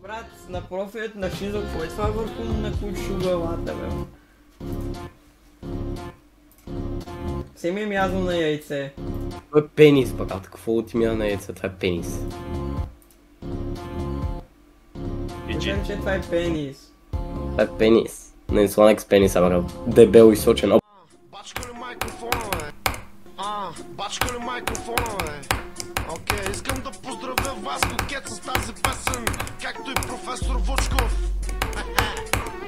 Брат, на профилът на Шинзо, какво е това върху на кучугалата, бе? Все ми е мязал на яйце. Това е пенис, брат. Какво ти мяза на яйце? Това е пенис. Кажем, че това е пенис. Това е пенис. Не сланек с пениса, брат. Дебел и сочен. Бачка ли микрофона, бе? Бачка ли микрофона, бе? Окей, искам да поздравя Васко Кет с тази песен, както и професор Вучков.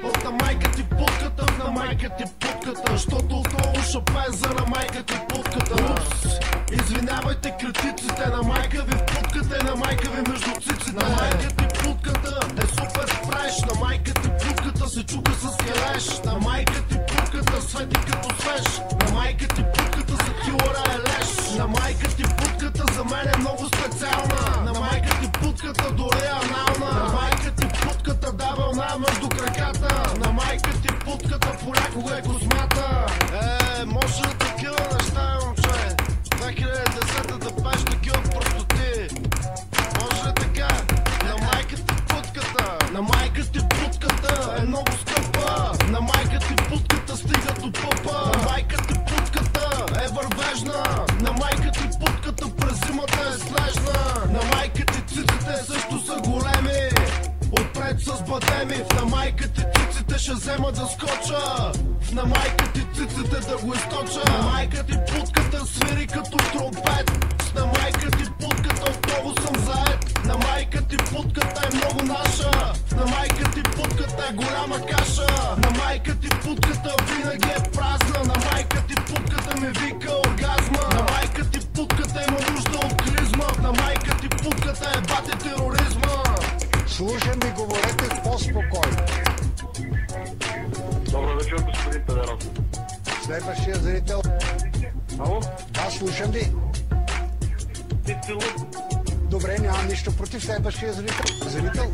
От на майка ти путката, на майка ти путката, защото отново ще пее за на майка ти путката. Упс, извинявайте критиците, на майка ви в путката, на майка ви между циците. На майка ти путката е супер фреш, на майка ти путката се чука с келеш. На майка ти путката свети като свеж, на майка ти путката за килора е леш. На майка ти путката за мен е много специална, на майка ти путката дори анална. На майка ти путката дава вълна между краката, на майка ти путката понякога е космата. Може да такива неща, момче, 2010 да пеш такива простоти. Може ли така? На майка ти путката, на майка ти путката е много скъпа. На майка ти путката стига до пъпа. На майка ти путката е вървежна, на майка ти путката през зимата е снежна. На майка ти циците също са големи, отпред с бадеми. На майка ти циците ще взема да скоча, на майка ти циците да го източа. На майка ти путката свири като тромпет, на майка ти путката отново съм заед. На майка ти путката е много наша, на майка ти путката е голяма каша. На майка ти путката винаги е празна, на майка ти путката ми вика оргазма. На майка ти путката има нужда от клизма, на майка ти путката е бате тероризма. Слушай ми, говорете по-спокойно. Добър вечер, господин Педеров. Следващия зрител. Ало? Да, слушам ви. Ти си луд. Добре, нямам нищо против следващия зрител.